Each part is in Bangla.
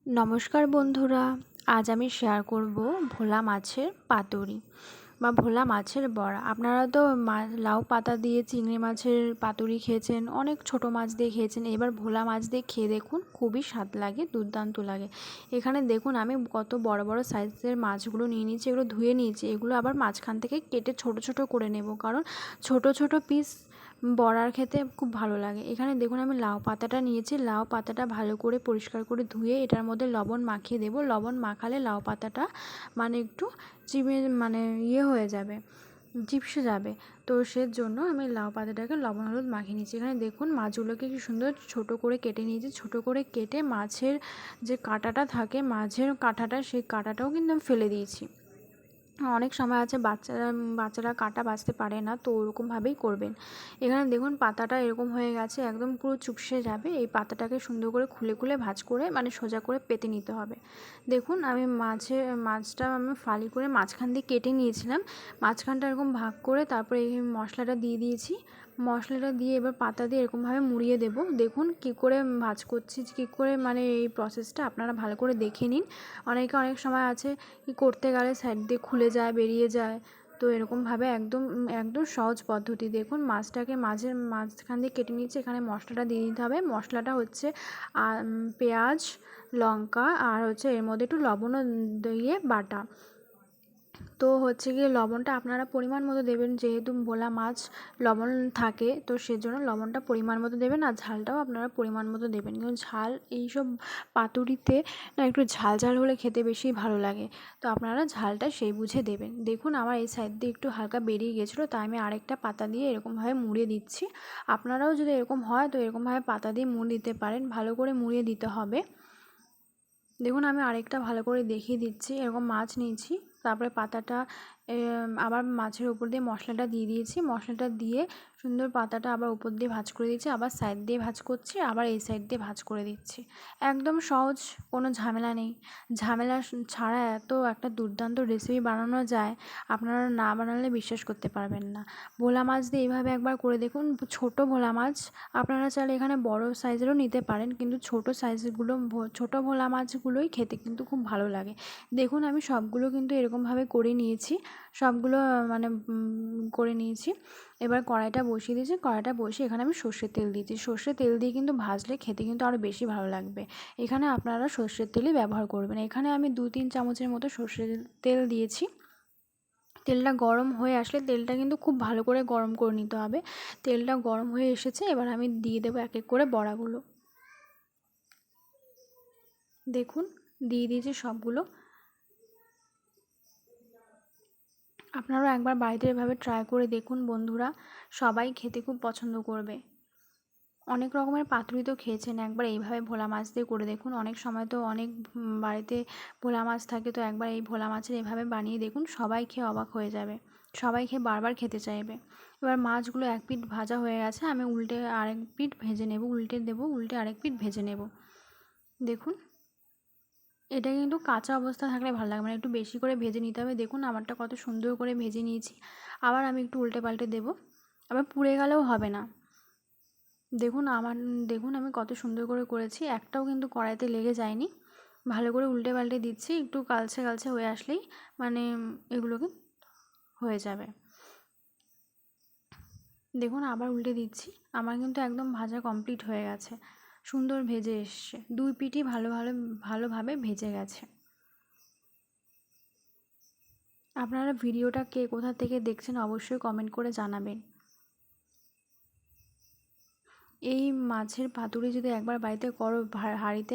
নমস্কার বন্ধুরা, আজ আমি শেয়ার করব ভোলা মাছের পাতুরি বা ভোলা মাছের বড়া। আপনারা তো লাউ পাতা দিয়ে চিংড়ি মাছের পাতুরি খেয়েছেন, অনেক ছোট মাছ দিয়ে খেয়েছেন। এবার ভোলা মাছ দিয়ে খেয়ে দেখুন, খুবই স্বাদ লাগে, দুর্দান্ত লাগে। এখানে দেখুন আমি কত বড় বড় সাইজের মাছগুলো নিয়ে নিয়েছি, এগুলো ধুয়ে নিয়েছি। এগুলো আবার মাঝখান থেকে কেটে ছোট ছোট করে নেব, কারণ ছোট ছোট পিস বড়ার খেতে খুব ভালো লাগে। এখানে দেখুন আমি লাউ পাতাটা নিয়েছি, লাউ পাতাটা ভালো করে পরিষ্কার করে ধুয়ে এটার মধ্যে লবণ মাখিয়ে দেবো। লবণ মাখালে লাউ পাতাটা একটু চিমে হয়ে যাবে, চিপসে যাবে। তো সেজন্য আমি লাউ পাতাটাকে লবণ হলুদ মাখিয়ে নিয়েছি। এখানে দেখুন মাছগুলোকে কি সুন্দর ছোট করে কেটে নিয়েছি। ছোট করে কেটে মাছের যে কাঁটাটা থাকে, মাছের কাঁটাটা, সেই কাঁটাটাও কিন্তু আমি ফেলে দিয়েছি। অনেক সময় আছে বাচ্চারা কাঁটা বাছতে পারে না, তো ওরকমভাবেই করবেন। এখানে দেখুন পাতাটা এরকম হয়ে গেছে, একদম পুরো চুপসে যাবে। এই পাতাটাকে সুন্দর করে খুলে খুলে ভাঁজ করে সোজা করে পেতে নিতে হবে। দেখুন আমি মাছটা আমি ফালি করে মাঝখান দিয়ে কেটে নিয়েছিলাম। মাঝখানটা এরকম ভাগ করে তারপরে এই মশলাটা দিয়ে দিয়েছি। মশলাটা দিয়ে এবার পাতা দিয়ে এরকমভাবে মুড়িয়ে দেবো। দেখুন কী করে ভাঁজ করছি, কী করে এই প্রসেসটা আপনারা ভালো করে দেখে নিন। অনেক সময় আছে কি করতে গেলে সাইড দিয়ে খুলে যায়, বেরিয়ে যায়। তো এরকমভাবে একদম একদম সহজ পদ্ধতি। দেখুন মাছটাকে মাঝখান দিয়ে কেটে নিচ্ছি। এখানে মশলাটা দিয়ে দিতে হবে। মশলাটা হচ্ছে পেঁয়াজ, লঙ্কা আর হচ্ছে এর মধ্যে একটু লবণও দিয়ে বাটা। তো হচ্ছে গিয়ে লবণটা আপনারা পরিমাণ মতো দেবেন, যেহেতু ভোলা মাছ লবণ থাকে, তো সেজন্য লবণটা পরিমাণ মতো দেবেন। আর ঝালটাও আপনারা পরিমাণ মতো দেবেন, কিন্তু ঝাল এইসব পাতুরিতে একটু ঝাল ঝাল হলে খেতে বেশি ভালো লাগে। তো আপনারা ঝালটা সেই বুঝে দেবেন। দেখুন আমার এই সাইড দিয়ে একটু হালকা বেরিয়ে গেছিলো, তাই আমি আরেকটা পাতা দিয়ে এরকমভাবে মুড়িয়ে দিচ্ছি। আপনারাও যদি এরকম হয় তো এরকমভাবে পাতা দিয়ে মুড়ে দিতে পারেন, ভালো করে মুড়িয়ে দিতে হবে। দেখুন আমি আরেকটা ভালো করে দেখিয়ে দিচ্ছি। এরকম মাছ নিয়েছি, তারপরে পাতাটা আবার মাছের উপর দিয়ে মশলাটা দিয়ে দিয়েছি। মশলাটা দিয়ে সুন্দর পাতাটা আবার উপর দিয়ে ভাঁজ করে দিচ্ছি, আবার সাইড দিয়ে ভাঁজ করছি, আবার এই সাইড দিয়ে ভাঁজ করে দিচ্ছি। একদম সহজ, কোনো ঝামেলা নেই। ঝামেলা ছাড়া এত একটা দুর্দান্ত রেসিপি বানানো যায়, আপনারা না বানালে বিশ্বাস করতে পারবেন না। ভোলা মাছ দিয়ে এইভাবে একবার করে দেখুন। ছোট ভোলা মাছ আপনারা চাইলে এখানে বড় সাইজেরও নিতে পারেন, কিন্তু ছোট সাইজগুলো ছোট ভোলা মাছগুলোই খেতে কিন্তু খুব ভালো লাগে। দেখুন আমি সবগুলো কিন্তু এরকমভাবে করে নিয়েছি, সবগুলো করে নিয়েছি। এবার কড়াইটা বসিয়ে দিয়েছি, কড়াইটা বসিয়ে এখানে আমি সর্ষের তেল দিয়েছি। সর্ষের তেল দিয়ে কিন্তু ভাজলে খেতে কিন্তু আরও বেশি ভালো লাগবে। এখানে আপনারা সর্ষের তেলই ব্যবহার করবেন। এখানে আমি 2-3 চামচের মতো সর্ষের তেল দিয়েছি। তেলটা গরম হয়ে আসলে, তেলটা কিন্তু খুব ভালো করে গরম করে নিতে হবে। তেলটা গরম হয়ে এসেছে, এবার আমি দিয়ে দেবো এক এক করে বড়াগুলো। দেখুন দিয়ে দিয়েছি সবগুলো। আপনারাও একবার বাড়িতে এভাবে ট্রাই করে দেখুন বন্ধুরা, সবাই খেতে খুব পছন্দ করবে। অনেক রকমের পাতুরি তো খেয়েছেন, একবার এইভাবে ভোলা মাছ দিয়ে করে দেখুন। অনেক সময় তো অনেক বাড়িতে ভোলা মাছ থাকে, তো একবার এই ভোলা মাছের এভাবে বানিয়ে দেখুন, সবাই খেয়ে অবাক হয়ে যাবে, সবাই খেয়ে বারবার খেতে চাইবে। এবার মাছগুলো এক পিঠ ভাজা হয়ে গেছে, আমি উল্টে আরেক পিঠ ভেজে নেব, উল্টে দেবো, উল্টে আরেক পিঠ ভেজে নেব। দেখুন এটা কিন্তু কাঁচা অবস্থা থাকলে ভালো লাগে, একটু বেশি করে ভেজে নিতে হবে। দেখুন আমারটা কত সুন্দর করে ভেজে নিয়েছি। আবার আমি একটু উল্টে পাল্টে দেবো, আবার পুড়ে গেলেও হবে না। দেখুন আমি কত সুন্দর করে করেছি, একটাও কিন্তু কড়াইতে লেগে যায়নি। ভালো করে উল্টে পাল্টে দিচ্ছি, একটু কালচে কালচে হয়ে আসলেই এগুলোকে হয়ে যাবে। দেখুন আবার উল্টে দিচ্ছি, আমার কিন্তু একদম ভাজা কমপ্লিট হয়ে গেছে, সুন্দর ভেজে এসছে, দুই পিঠই ভালোভাবে ভেজে গেছে। আপনারা ভিডিওটা কে কোথা থেকে দেখছেন অবশ্যই কমেন্ট করে জানাবেন। এই মাছের পাতুরি যদি একবার বাড়িতে করো, হাঁড়িতে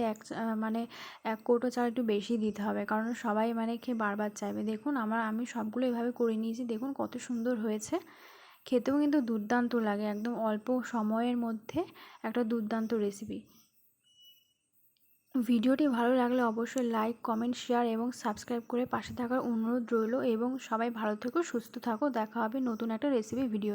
এক কৌটো চাল একটু বেশি দিতে হবে, কারণ সবাই খেয়ে বারবার চাইবে। দেখুন আমি সবগুলো এভাবে করে নিয়েছি, দেখুন কত সুন্দর হয়েছে। খেতেও কিন্তু দুর্দান্ত লাগে, একদম অল্প সময়ের মধ্যে একটা দুর্দান্ত রেসিপি। ভিডিওটি ভালো লাগলে অবশ্যই লাইক, কমেন্ট, শেয়ার এবং সাবস্ক্রাইব করে পাশে থাকার অনুরোধ রইল। এবং সবাই ভালো থেকো, সুস্থ থাকো, দেখা হবে নতুন একটা রেসিপি ভিডিও।